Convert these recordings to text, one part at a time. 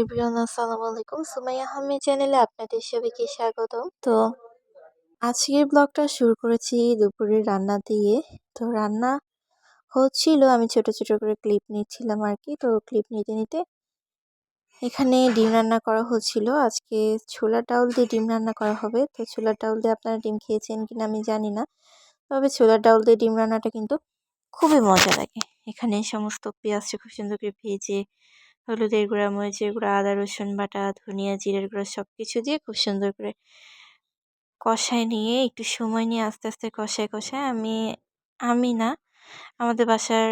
Everyone আসসালামু আলাইকুম। সুমাইয়া আহমেদ চ্যানেলে আপনাদের সবাইকে স্বাগতম। তো আজকের ব্লগটা শুরু করেছি দুপুরের রান্না দিয়ে। তো রান্না হচ্ছিল, আমি ছোট ছোট করে ক্লিপ নিচ্ছিলাম আর কি। তো ক্লিপ নিতে নিতে এখানে ডিম রান্না করা হচ্ছিল। আজকে ছোলার ডাউল দিয়ে ডিম রান্না করা হবে। তো ছোলার ডাউল দিয়ে আপনারা ডিম খেয়েছেন কিনা আমি জানি না, তবে ছোলার ডাউল দিয়ে ডিম রান্নাটা কিন্তু খুবই মজা লাগে। এখানে সমস্ত পেঁয়াজটা খুব সুন্দর করে ভেজে হলুদের গুঁড়া, মরিচের গুঁড়া, আদা রসুন বাটা, ধনিয়া জিরের গুঁড়া সব কিছু দিয়ে খুব সুন্দর করে কষায় নিয়ে একটু সময় নিয়ে আস্তে আস্তে কষায় কষায় আমি না, আমাদের বাসার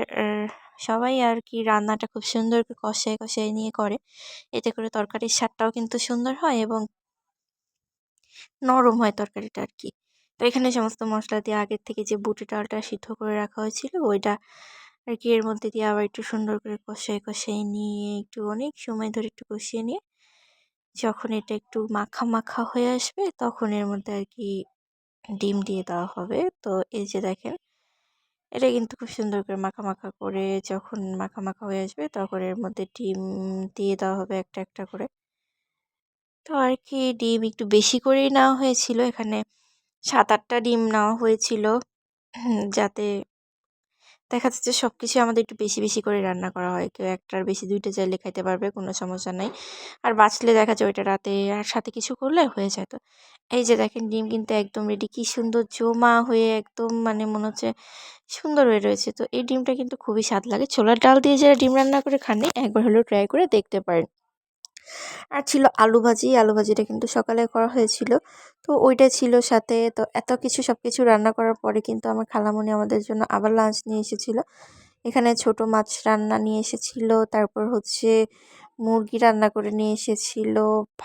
সবাই আর কি রান্নাটা খুব সুন্দর করে কষায় কষায় নিয়ে করে। এতে করে তরকারির স্বাদটাও কিন্তু সুন্দর হয় এবং নরম হয় তরকারিটা আর কি। তো এখানে সমস্ত মশলা দিয়ে আগের থেকে যে বুটের ডালটা সিদ্ধ করে রাখা হয়েছিল ওইটা আর কি এর মধ্যে দিয়ে আবার একটু সুন্দর করে কষায় কষায় নিয়ে একটু অনেক সময় ধরে একটু কষিয়ে নিয়ে যখন এটা একটু মাখা মাখা হয়ে আসবে তখন এর মধ্যে আর কি ডিম দিয়ে দেওয়া হবে। তো এই যে দেখেন, এটা কিন্তু খুব সুন্দর করে মাখা মাখা করে যখন মাখা মাখা হয়ে আসবে তখন এর মধ্যে ডিম দিয়ে দেওয়া হবে একটা একটা করে। তো আর কি ডিম একটু বেশি করেই নেওয়া হয়েছিল, এখানে 7-8টা ডিম নেওয়া হয়েছিল, যাতে দেখা যাচ্ছে সবকিছু আমাদের একটু বেশি বেশি করে রান্না করা হয়। কেউ একটার বেশি 2টা চাইলে খাইতে পারবে, কোনো সমস্যা নাই। আর বাঁচলে দেখা যায় ওইটা রাতে আর সাথে কিছু করলে হয়ে যায়। তো এই যে দেখেন ডিম কিন্তু একদম রেডি, কি সুন্দর জমা হয়ে একদম মানে মনে হচ্ছে সুন্দর হয়ে রয়েছে। তো এই ডিমটা কিন্তু খুবই স্বাদ লাগে। ছোলার ডাল দিয়ে যারা ডিম রান্না করে খাননি একবার হলেও ট্রাই করে দেখতে পারেন। আর ছিল আলু ভাজি, আলু ভাজিটা কিন্তু সকালে করা হয়েছিল। তো ওইটা ছিল সাথে। তো এত কিছু সব কিছু রান্না করার পরে কিন্তু আমার খালামণি আমাদের জন্য আবার লাঞ্চ নিয়ে এসেছিল। এখানে ছোট মাছ রান্না নিয়ে এসেছিল, তারপর হচ্ছে মুরগি রান্না করে নিয়ে এসেছিল,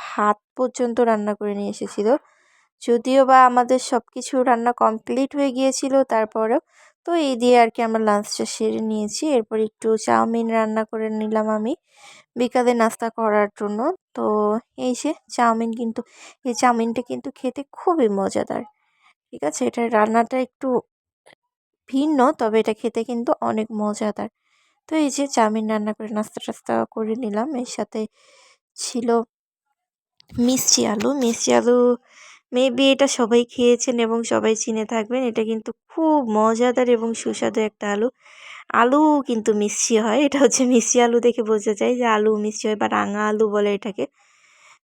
ভাত পর্যন্ত রান্না করে নিয়ে এসেছিল। যদিও বা আমাদের সব কিছু রান্না কমপ্লিট হয়ে গিয়েছিল তারপরেও তো এই দিয়ে আর কি আমরা লাঞ্চটা সেরে নিয়েছি। এরপর একটু চাউমিন রান্না করে নিলাম আমি বিকালে নাস্তা করার জন্য। তো এই যে চাউমিন, কিন্তু এই চাউমিনটা কিন্তু খেতে খুবই মজাদার। ঠিক আছে, এটার রান্নাটা একটু ভিন্ন, তবে এটা খেতে কিন্তু অনেক মজাদার। তো এই যে চাউমিন রান্না করে নাস্তা টাস্তা করে নিলাম। এর সাথে ছিল মিষ্টি আলু। মিষ্টি আলু মেবি এটা সবাই খেয়েছেন এবং সবাই চিনে থাকবেন। এটা কিন্তু খুব মজাদার এবং সুস্বাদু একটা আলু। আলু কিন্তু মিষ্টি হয়, এটা হচ্ছে মিষ্টি আলু দেখে বোঝা যায় যে আলু মিষ্টি হয়, বা রাঙা আলু বলে এটাকে।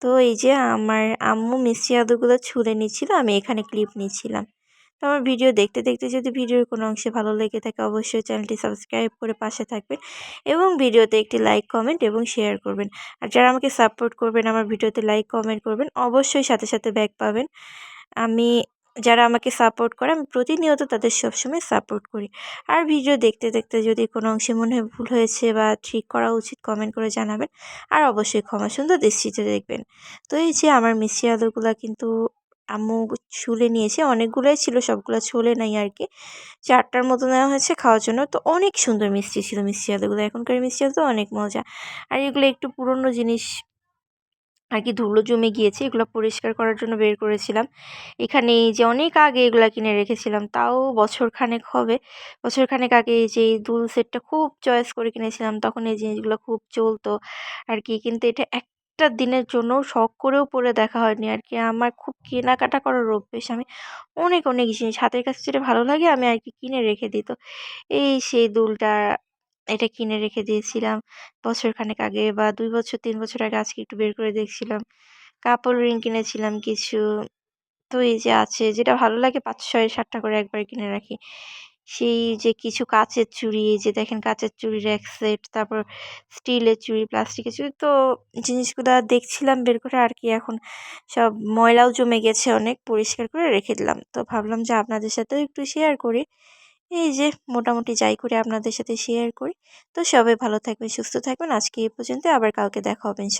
তো এই যে আমার আম্মু মিষ্টি আলুগুলো ছুলে নিচ্ছিল, আমি এখানে ক্লিপ নিচ্ছিলাম। তো আমার ভিডিও দেখতে দেখতে যদি ভিডিওর কোনো অংশে ভালো লেগে থাকে অবশ্যই চ্যানেলটি সাবস্ক্রাইব করে পাশে থাকবেন এবং ভিডিওতে একটি লাইক কমেন্ট এবং শেয়ার করবেন। আর যারা আমাকে সাপোর্ট করবেন, আমার ভিডিওতে লাইক কমেন্ট করবেন, অবশ্যই সাথে সাথে ব্যাক পাবেন। আমি যারা আমাকে সাপোর্ট করে আমি প্রতিনিয়ত তাদের সবসময় সাপোর্ট করি। আর ভিডিও দেখতে দেখতে যদি কোনো অংশে মনে হয় ভুল হয়েছে বা ঠিক করা উচিত কমেন্ট করে জানাবেন। আর অবশ্যই ক্ষমা সুন্দর দৃষ্টিতে দেখবেন। তো এই যে আমার মিষ্টি আলুগুলা কিন্তু আম্মু ছুলে নিয়েছে, অনেকগুলোই ছিল, সবগুলো ছুলে নাই আর কি। 4টার মতো নেওয়া হয়েছে খাওয়ার জন্য। তো অনেক সুন্দর মিষ্টি ছিল মিষ্টি আলুগুলো, এখনকার মিষ্টি আলু তো অনেক মজা। আর এগুলো একটু পুরনো জিনিস আর কি, ধুলো জমে গিয়েছে, এগুলো পরিষ্কার করার জন্য বের করেছিলাম। এখানে এই যে অনেক আগে এগুলা কিনে রেখেছিলাম, তাও বছরখানেক হবে। বছরখানেক আগে এই যে এই দুল সেটটা খুব চয়েস করে কিনেছিলাম, তখন এই জিনিসগুলো খুব চলতো আর কি। কিন্তু এটা একটা দিনের জন্য শখ করেও পরে দেখা হয়নি আর কি। আমার খুব কেনাকাটা করার অভ্যেস, আমি অনেক অনেক জিনিস হাতের কাছে যেটা ভালো লাগে আমি আর কি কিনে রেখে দিই। তো এই সেই দুলটা, এটা কিনে রেখে দিয়েছিলাম বছরখানেক আগে, বা 2 বছর 3 বছর আগে। আজকে একটু বের করে দেখছিলাম। কাপড় রিং কিনেছিলাম কিছু। তো এই যে আছে, যেটা ভালো লাগে 5, 6, 7টা করে একবারে কিনে রাখি। সেই যে কিছু কাঁচের চুড়ি, এই যে দেখেন কাঁচের চুড়ির এক সেট, তারপর স্টিলের চুড়ি, প্লাস্টিকের চুড়ি। তো জিনিসগুলা দেখছিলাম বের করে আর কি। এখন সব ময়লাও জমে গেছে অনেক, পরিষ্কার করে রেখে দিলাম। তো ভাবলাম যে আপনাদের সাথেও একটু শেয়ার করি। এই যে মোটামুটি যাই করি আপনাদের সাথে শেয়ার করি। তো সবাই ভালো থাকবেন, সুস্থ থাকবেন। আজকে এই পর্যন্ত, আবার কালকে দেখা হবে ইনশাল্লাহ।